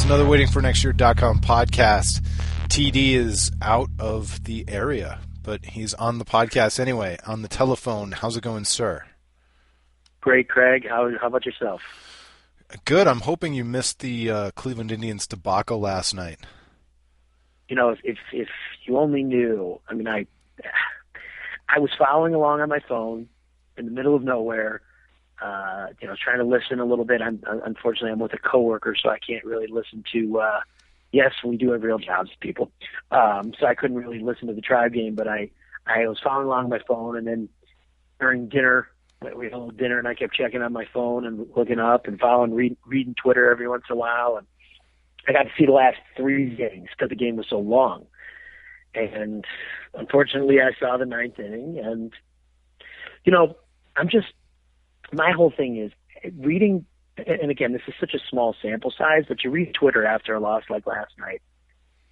another waitingfornextyear.com podcast. TD is out of the area, but he's on the podcast anyway, on the telephone. How's it going, sir? Great, Craig. How about yourself? Good. I'm hoping you missed the Cleveland Indians debacle last night. You know, if you only knew. I mean, I was following along on my phone in the middle of nowhere, trying to listen a little bit. Unfortunately, I'm with a coworker, so I can't really listen to. Yes, we do have real jobs, people. So I couldn't really listen to the Tribe game, but I was following along on my phone, and then during dinner, we had a little dinner, and I kept checking on my phone and looking up and reading Twitter every once in a while, and I got to see the last three games because the game was so long. And unfortunately, I saw the ninth inning, and my whole thing is reading. And again, this is such a small sample size, but you read Twitter after a loss like last night,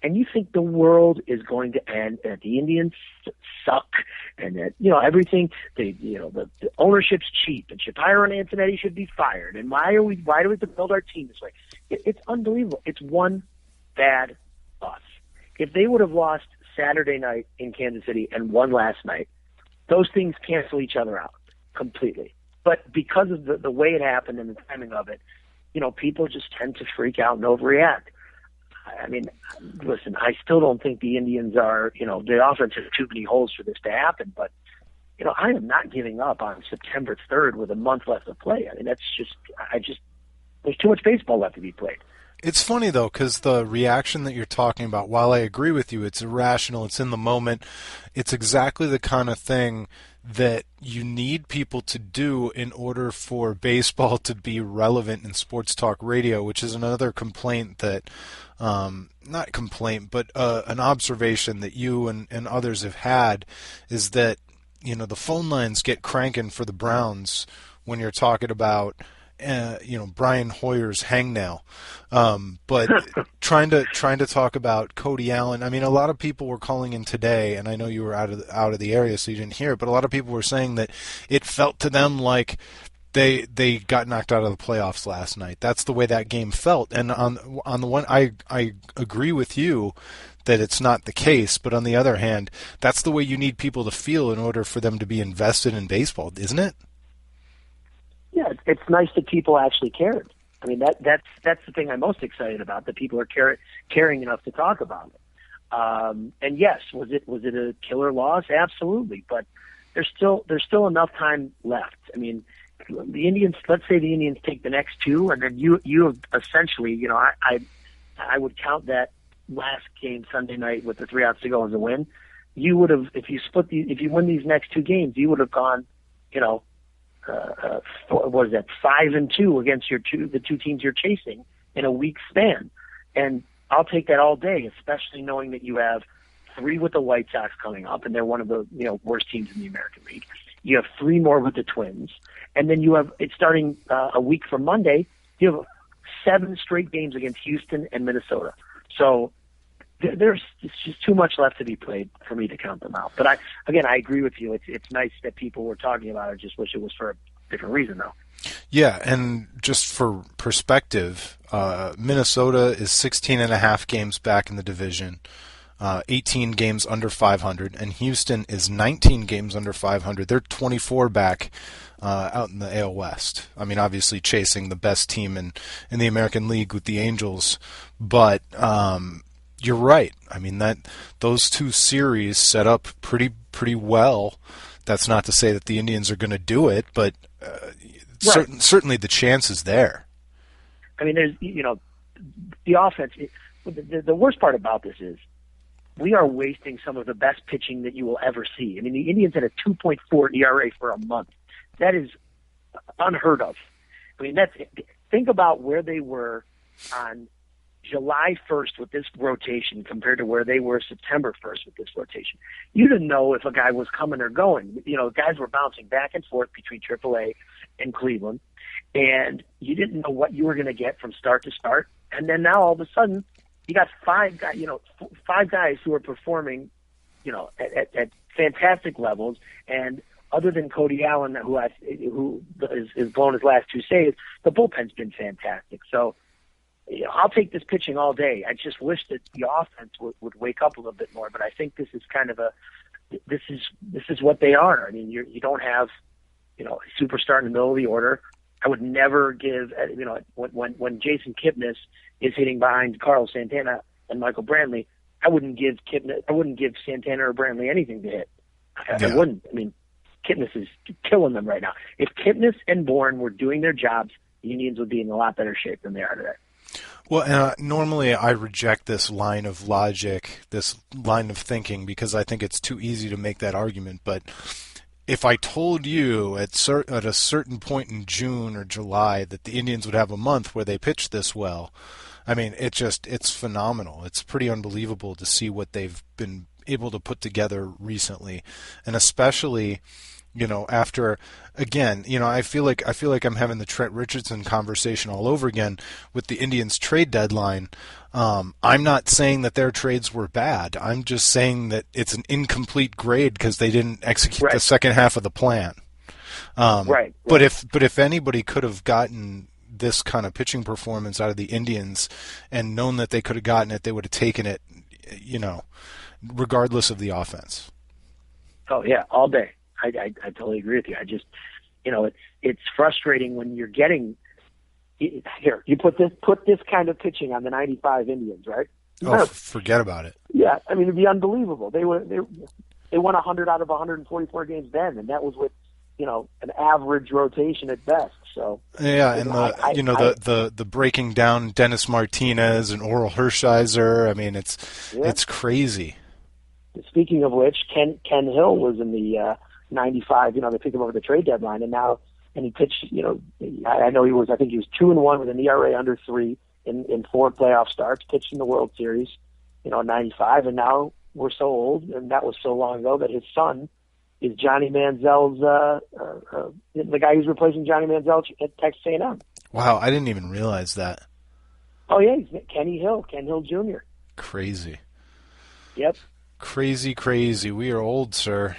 and you think the world is going to end, and the Indians suck, and that everything. The ownership's cheap, and Shapiro and Antonetti should be fired. And why do we have to build our team this way? It's unbelievable. It's one bad loss. If they would have lost Saturday night in Kansas City and won last night, those things cancel each other out completely. But because of the way it happened and the timing of it, people just tend to freak out and overreact. I mean, listen, I still don't think the Indians are, the offense has too many holes for this to happen. But, I am not giving up on September 3rd with a month left to play. I mean, there's too much baseball left to be played. It's funny, though, because the reaction that you're talking about, while I agree with you, it's irrational, it's in the moment, it's exactly the kind of thing that you need people to do in order for baseball to be relevant in sports talk radio, which is another complaint that, not complaint, but an observation that you and others have had is that, the phone lines get cranking for the Browns when you're talking about Brian Hoyer's hangnail, but trying to talk about Cody Allen. I mean, a lot of people were calling in today, and I know you were out of the area, so you didn't hear it. But a lot of people were saying that it felt to them like they got knocked out of the playoffs last night. That's the way that game felt. And on the one, I agree with you that it's not the case. But on the other hand, that's the way you need people to feel in order for them to be invested in baseball, isn't it? Yeah, it's nice that people actually cared. I mean, that's the thing I'm most excited about, that people are caring enough to talk about it. And yes, was it a killer loss? Absolutely, but there's still enough time left. I mean, the Indians. Let's say the Indians take the next two, and then you have essentially, I would count that last game Sunday night with the 3 outs to go as a win. You would have, if you win these next two games, you would have gone, what is that, 5-2 against the two teams you're chasing in a week span. And I'll take that all day, especially knowing that you have 3 with the White Sox coming up, and they're one of the worst teams in the American League. You have 3 more with the Twins, and then you have, it's starting a week from Monday, you have 7 straight games against Houston and Minnesota. So it's just too much left to be played for me to count them out. But I agree with you. It's nice that people were talking about it. I just wish it was for a different reason, though. Yeah, and just for perspective, Minnesota is 16.5 games back in the division, 18 games under 500, and Houston is 19 games under 500. They're 24 back out in the AL West. I mean, obviously chasing the best team in the American League with the Angels, but you're right. I mean, those two series set up pretty well. That's not to say that the Indians are going to do it, but right. Certainly the chance is there. I mean, there's the offense. The worst part about this is we are wasting some of the best pitching that you will ever see. I mean, the Indians had a 2.4 ERA for a month. That is unheard of. I mean, think about where they were on July 1st with this rotation compared to where they were September 1st with this rotation. You didn't know if a guy was coming or going. Guys were bouncing back and forth between AAA and Cleveland, and you didn't know what you were going to get from start to start. And then now all of a sudden, you got 5 guys who are performing, at fantastic levels. And other than Cody Allen, who is blown his last 2 saves, the bullpen's been fantastic. So, I'll take this pitching all day. I just wish that the offense would wake up a little bit more. But I think this is kind of this is what they are. I mean, you don't have, a superstar in the middle of the order. I would never give, when Jason Kipnis is hitting behind Carlos Santana and Michael Brantley, I wouldn't give Santana or Brantley anything to hit. I wouldn't. I mean, Kipnis is killing them right now. If Kipnis and Bourne were doing their jobs, the Indians would be in a lot better shape than they are today. Well, normally I reject this line of logic, this line of thinking, because I think it's too easy to make that argument. But if I told you at a certain point in June or July that the Indians would have a month where they pitch this well, I mean, it's phenomenal. It's pretty unbelievable to see what they've been able to put together recently, and especially, after, again, I feel like I'm having the Trent Richardson conversation all over again with the Indians trade deadline. I'm not saying that their trades were bad. I'm just saying that it's an incomplete grade because they didn't execute the second half of the plan. Right. But if anybody could have gotten this kind of pitching performance out of the Indians and known that they could have gotten it, they would have taken it, regardless of the offense. Oh yeah, all day. I totally agree with you. I just, it's frustrating when you're getting here. You put this kind of pitching on the '95 Indians, right? Oh, forget about it. Yeah, I mean, it'd be unbelievable. They won 100 out of 144 games then, and that was with an average rotation at best. So yeah, and the breaking down Dennis Martinez and Oral Hershiser. I mean, it's crazy. Speaking of which, Ken Hill was in the 95. They picked him over the trade deadline, and he pitched. I know I think he was 2-1 with an ERA under 3 in 4 playoff starts. Pitched in the World Series, in '95, and now we're so old, and that was so long ago that his son is Johnny Manziel's the guy who's replacing Johnny Manziel at Texas A&M. Wow, I didn't even realize that. Oh yeah, he's Ken Hill Jr. Crazy. Yep. Crazy. We are old, sir.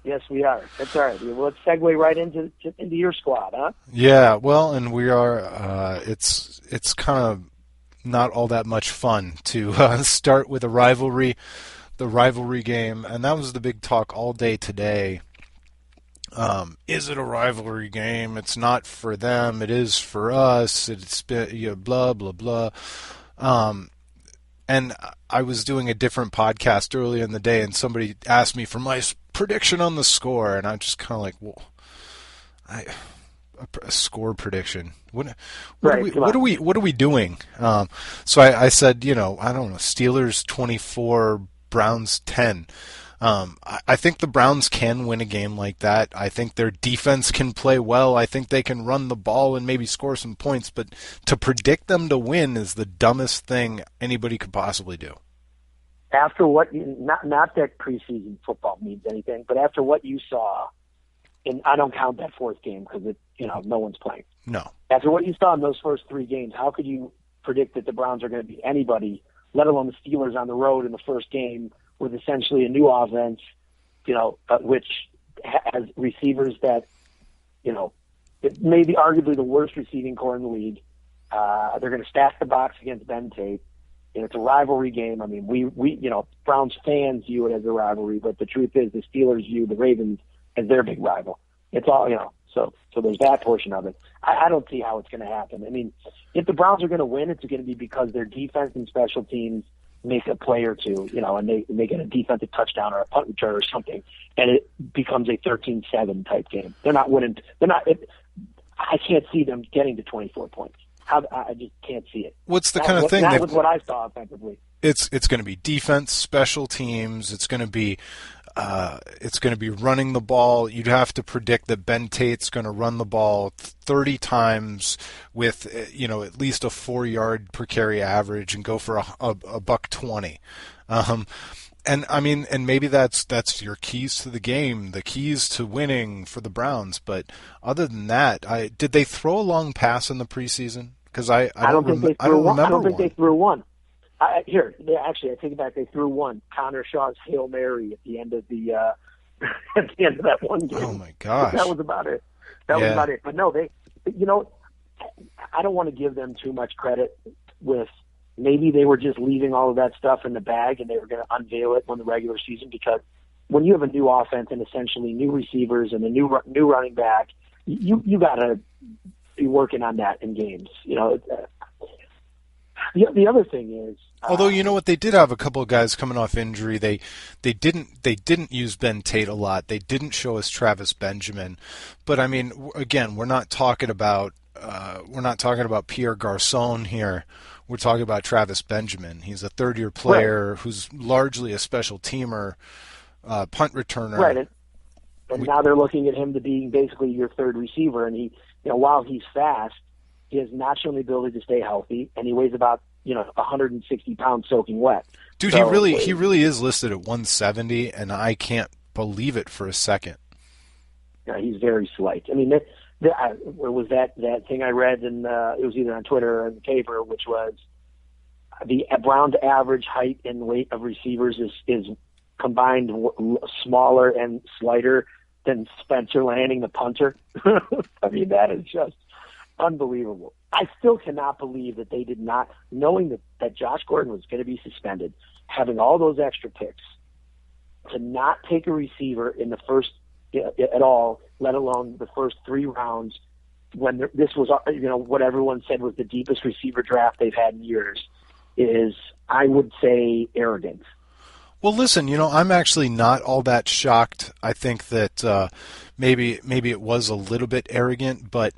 Yes, we are. That's all right. Well, let's segue right into your squad, huh? Yeah. Well, and we are. It's kind of not all that much fun to start with the rivalry game, and that was the big talk all day today. Is it a rivalry game? It's not for them. It is for us. It's blah blah blah. And I was doing a different podcast earlier in the day, and somebody asked me for my prediction on the score, and I'm just kind of like, well, a score prediction. What are we doing? So I said, I don't know, Steelers 24, Browns 10. I think the Browns can win a game like that. I think their defense can play well. I think they can run the ball and maybe score some points. But to predict them to win is the dumbest thing anybody could possibly do. After what, not that preseason football means anything, but after what you saw, and I don't count that 4th game because no one's playing. No. After what you saw in those first 3 games, how could you predict that the Browns are going to beat anybody, let alone the Steelers on the road in the first game with essentially a new offense, which has receivers that, it may be arguably the worst receiving core in the league. They're going to stack the box against Ben Tate. It's a rivalry game. I mean, we Browns fans view it as a rivalry, but the truth is the Steelers view the Ravens as their big rival. It's all, so there's that portion of it. I don't see how it's going to happen. I mean, if the Browns are going to win, it's going to be because their defense and special teams make a play or two, and they get a defensive touchdown or a punt return or something, and it becomes a 13-7 type game. They're not winning. I can't see them getting to 24 points. I just can't see it. What's the kind of thing that was what I saw offensively? It's going to be defense, special teams. It's going to be running the ball. You'd have to predict that Ben Tate's going to run the ball 30 times with at least a 4-yard per carry average and go for a $120. And I mean, and maybe that's your keys to the game, the keys to winning for the Browns. But other than that, did they throw a long pass in the preseason? Because I don't remember one. I don't think they threw one. I take it back. They threw one. Connor Shaw's Hail Mary at the end of that one game. Oh my gosh, that was about it. That was about it. But no, I don't want to give them too much credit. with maybe they were just leaving all of that stuff in the bag and they were going to unveil it when the regular season, because when you have a new offense and essentially new receivers and a new running back, you got to be working on that in games. The other thing is, although you know what, they did have a couple of guys coming off injury. They didn't use Ben Tate a lot. They didn't show us Travis Benjamin, but I mean, again, we're not talking about Pierre Garçon here. We're talking about Travis Benjamin. He's a third-year player right, who's largely a special teamer, punt returner. right. And now they're looking at him to be basically your third receiver, and he, while he's fast, he has not shown the ability to stay healthy, and he weighs about 160 pounds soaking wet. Dude, so, he really is listed at 170, and I can't believe it for a second. Yeah, he's very slight. I mean, was that thing I read, and it was either on Twitter or in the paper, which was the Browns' average height and weight of receivers is combined smaller and slighter than Spencer Lanning, the punter. I mean, that is just unbelievable. I still cannot believe that they did not, knowing that Josh Gordon was going to be suspended, having all those extra picks, to not take a receiver in the first at all, let alone the first 3 rounds, when this was what everyone said was the deepest receiver draft they've had in years, is, I would say, arrogant. Well, listen, I'm actually not all that shocked. I think that maybe it was a little bit arrogant, but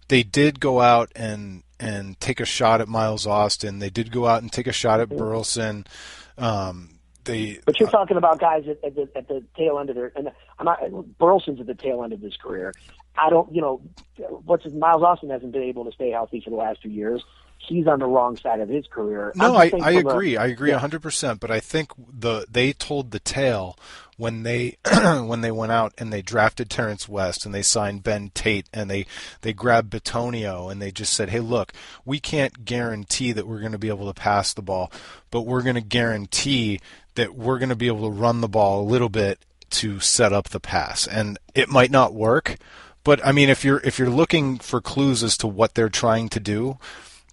they did go out and take a shot at Miles Austin. They did go out and take a shot at Burleson. But you're talking about guys at the tail end of their, and Burleson's at the tail end of his career. I don't, Miles Austin hasn't been able to stay healthy for the last 2 years. He's on the wrong side of his career. No, I agree. I agree 100%. But I think they told the tale when they when they went out and they drafted Terrance West and they signed Ben Tate and they grabbed Bitonio and they just said, hey, look, we can't guarantee that we're going to be able to pass the ball, but we're going to guarantee that we're going to be able to run the ball a little bit to set up the pass. And it might not work, but I mean, if you're looking for clues as to what they're trying to do,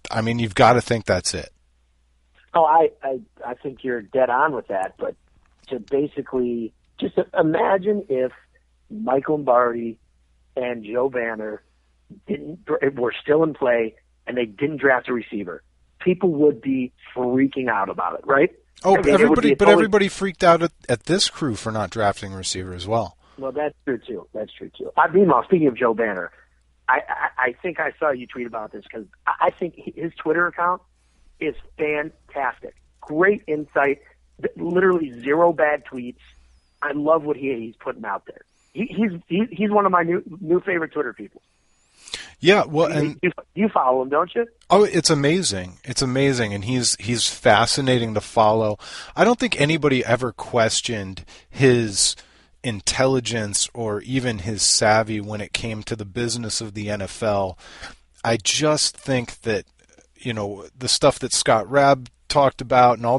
I mean, you've got to think that's it. Oh, I think you're dead on with that. But to basically just imagine if Mike Lombardi and Joe Banner were still in play and they didn't draft a receiver, people would be freaking out about it, right? Oh, I mean, everybody freaked out at this crew for not drafting a receiver as well. Well, that's true too. Meanwhile, speaking of Joe Banner, I think I saw you tweet about this, because I think his Twitter account is fantastic. Great insight, literally 0 bad tweets. I love what he's putting out there. He's one of my new favorite Twitter people. Yeah, well, and you follow him, don't you? Oh, it's amazing. It's amazing, and he's fascinating to follow. I don't think anybody ever questioned his intelligence or even his savvy when it came to the business of the NFL. I just think that, the stuff that Scott Rabb talked about and all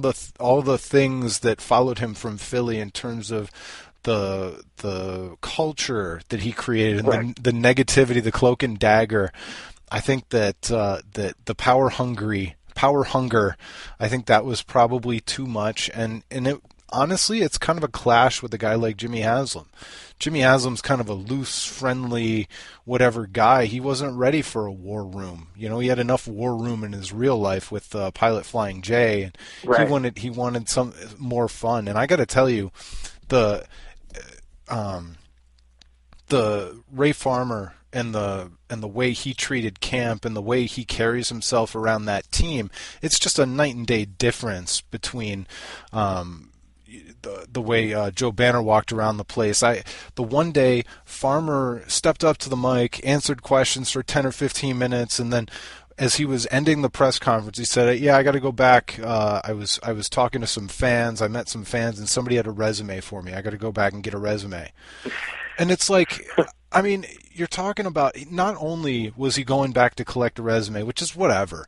the things that followed him from Philly in terms of the culture that he created and the negativity, the cloak and dagger. I think that the power hunger, I think that was probably too much, and it honestly, it's kind of a clash with a guy like Jimmy Haslam. Jimmy Haslam's kind of a loose, friendly, whatever guy. He wasn't ready for a war room. He had enough war room in his real life with Pilot Flying J, and he wanted some more fun. And I got to tell you, the Ray Farmer and the way he treated camp and the way he carries himself around that team, it's just a night and day difference between the way Joe Banner walked around the place. The one day Farmer stepped up to the mic, answered questions for 10 or 15 minutes, and then as he was ending the press conference, he said, "Yeah, I got to go back. I was talking to some fans. I met some fans, and somebody had a resume for me. I got to go back and get a resume." And it's like, I mean, you're talking about, not only was he going back to collect a resume, which is whatever,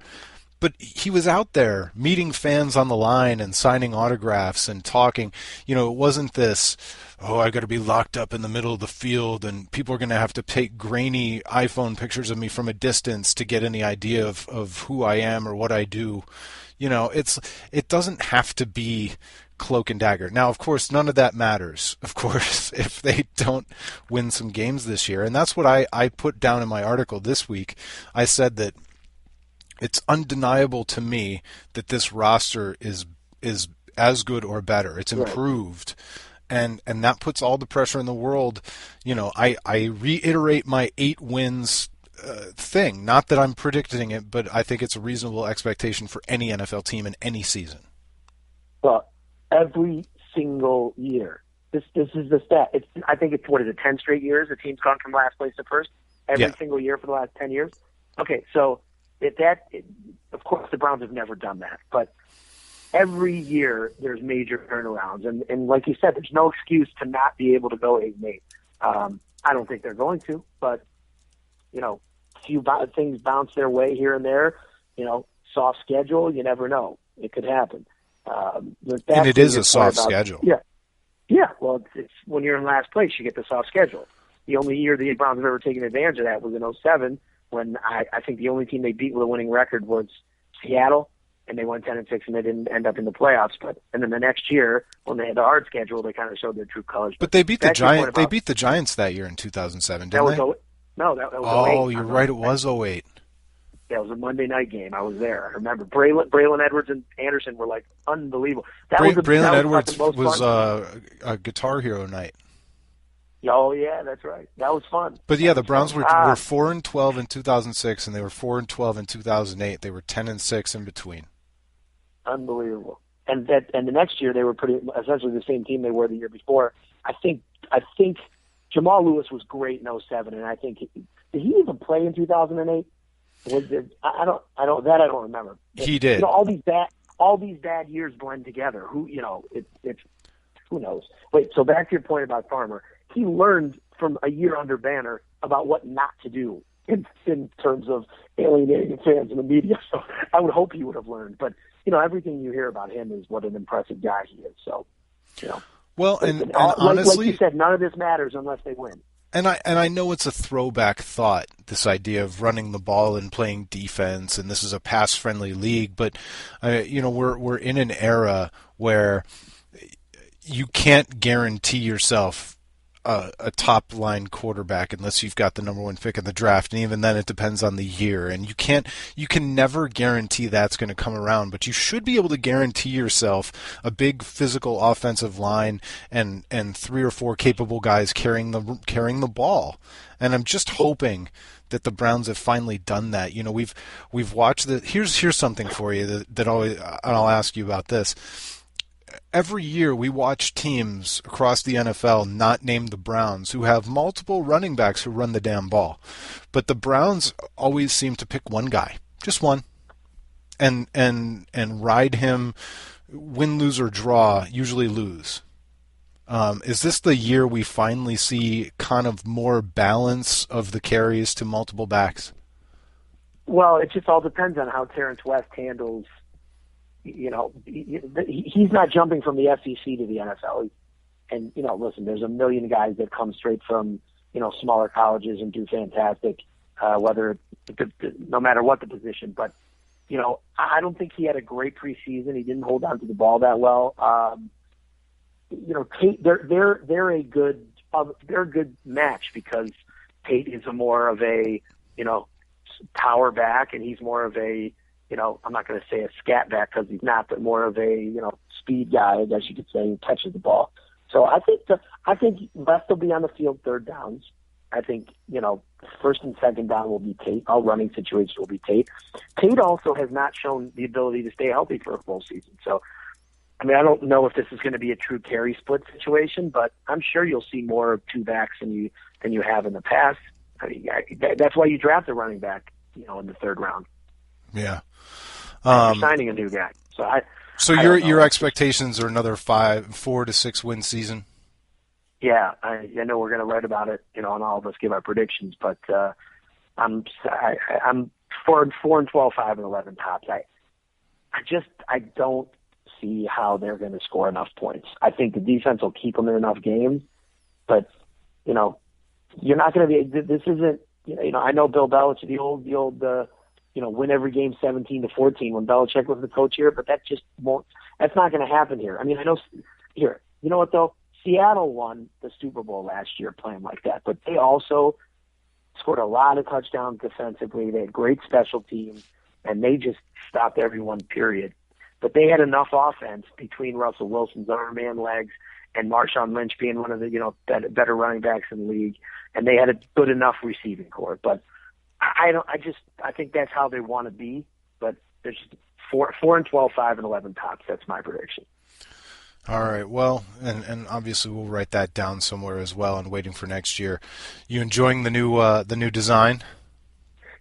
but he was out there meeting fans on the line and signing autographs and talking. You know, it wasn't this, oh, I got to be locked up in the middle of the field and people are going to have to take grainy iPhone pictures of me from a distance to get any idea of who I am or what I do. You know, it doesn't have to be cloak and dagger. Now, of course, none of that matters, of course, if they don't win some games this year. And that's what I put down in my article this week. I said that it's undeniable to me that this roster is as good or better. It's improved. And that puts all the pressure in the world. You know, I reiterate my 8 wins thing. Not that I'm predicting it, but I think it's a reasonable expectation for any NFL team in any season. Well, every single year. This is the stat. I think it's 10 straight years the team's gone from last place to first every single year for the last 10 years. Okay, so of course the Browns have never done that, but every year there's major turnarounds, and like you said, there's no excuse to not be able to go 8-8. I don't think they're going to, but you know, things bounce their way here and there. You know, soft schedule, you never know. It could happen. And it is a soft schedule. Yeah. Well, it's when you're in last place, you get the soft schedule. The only year the Browns have ever taken advantage of that was in 2007, when I think the only team they beat with a winning record was Seattle, and they went 10-6, and they didn't end up in the playoffs. And then the next year, when they had the hard schedule, they kind of showed their true colors. But they beat the Giants. They beat the Giants that year in 2007, didn't they? No, that was 08. Oh, you're right. It was 08. Yeah, it was a Monday night game. I was there. I remember Braylon Edwards and Anderson were like unbelievable. Braylon Edwards was a Guitar Hero night. Oh yeah, that's right. That was fun. But yeah, the Browns were 4-12 in 2006, and they were 4-12 in 2008. They were 10-6 in between. Unbelievable. And the next year they were essentially the same team they were the year before. I think Jamal Lewis was great in 2007, and I think did he even play in 2008? I don't remember. He did. You know, all these bad years blend together. Who knows? Wait, so back to your point about Farmer. He learned from a year under Banner about what not to do in terms of alienating fans and the media. So I would hope he would have learned. But you know, everything you hear about him is what an impressive guy he is. So, you know. Well, and honestly, like you said, none of this matters unless they win. And I know it's a throwback thought, this idea of running the ball and playing defense, and this is a pass-friendly league. But you know, we're in an era where you can't guarantee yourself a top-line quarterback unless you've got the number 1 pick in the draft, and even then it depends on the year. And you can never guarantee that's going to come around, but you should be able to guarantee yourself a big physical offensive line and 3 or 4 capable guys carrying the ball. And I'm just hoping that the Browns have finally done that. You know, we've watched the here's something for you that always, and I'll ask you about this. Every year we watch teams across the NFL not named the Browns who have multiple running backs who run the damn ball. But the Browns always seem to pick one guy, just one, and ride him, win, lose, or draw, usually lose. Is this the year we finally see kind of more balance of the carries to multiple backs? Well, it just all depends on how Terrance West handles. You know, he's not jumping from the SEC to the NFL. And, you know, listen, there's a million guys that come straight from, you know, smaller colleges and do fantastic, no matter what the position. But, you know, I don't think he had a great preseason. He didn't hold on to the ball that well. You know, Tate, they're a good match because Tate is more of a, you know, power back, and he's more of a, you know, I'm not going to say a scat back because he's not, but more of a, you know, speed guy, I guess you could say, who catches the ball. So I think West will be on the field third downs. I think, you know, first and second down will be Tate. All running situations will be Tate. Tate also has not shown the ability to stay healthy for a full season. So, I mean, I don't know if this is going to be a true carry split situation, but I'm sure you'll see more of 2 backs than you have in the past. I mean, that's why you draft a running back, you know, in the 3rd round. Yeah. You're signing a new guy. So your expectations are another 4 to 6 win season? Yeah, I know we're going to write about it, you know, and all of us give our predictions, but I'm 4-12, 5-11 tops. I don't see how they're going to score enough points. I think the defense will keep them in enough games, but you're not going to be. This isn't. I know Bill Belichick, the old, win every game 17-14 when Belichick was the coach here, but that just won't. That's not going to happen here. I mean, I know here. You know what though? Seattle won the Super Bowl last year playing like that, but they also scored a lot of touchdowns defensively. They had great special teams, and they just stopped everyone, period. But they had enough offense between Russell Wilson's arm and legs and Marshawn Lynch being one of the, better running backs in the league, and they had a good enough receiving core. But I think that's how they want to be. But there's 4-12, 5-11 tops. That's my prediction. All right. Well, and obviously we'll write that down somewhere as well. And waiting for next year. You enjoying the new design?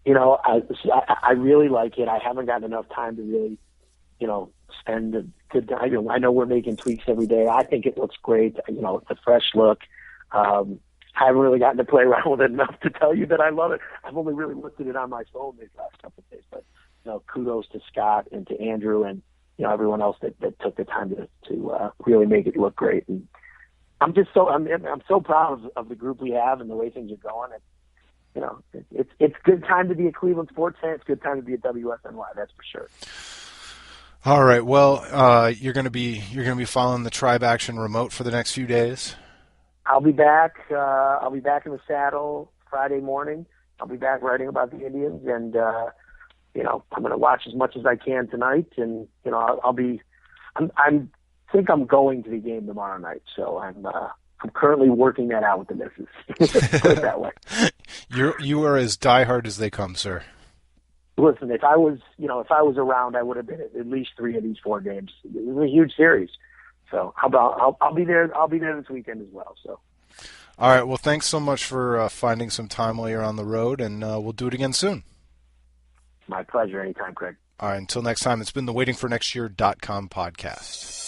I really like it. I haven't gotten enough time to really, spend a good time. I know we're making tweaks every day. I think it looks great. It's a fresh look. I haven't really gotten to play around with it enough to tell you that I love it. I've only really looked at it on my phone these last couple of days. But kudos to Scott and to Andrew and everyone else that took the time to really make it look great. And I'm so proud of the group we have and the way things are going. And, it's good time to be a Cleveland sports fan. It's good time to be a WFNY. That's for sure. All right. Well, you're going to be following the Tribe Action remote for the next few days. I'll be back. I'll be back in the saddle Friday morning. I'll be back writing about the Indians, and I'm going to watch as much as I can tonight. And I think I'm going to the game tomorrow night. So I'm currently working that out with the missus. Put it that way. You are as diehard as they come, sir. Listen, if I was around, I would have been at least 3 of these 4 games. It was a huge series. So I'll be there. I'll be there this weekend as well. So. All right. Well, thanks so much for finding some time while you're on the road, and we'll do it again soon. My pleasure. Anytime, Craig. All right. Until next time, it's been the waitingfornextyear.com podcast.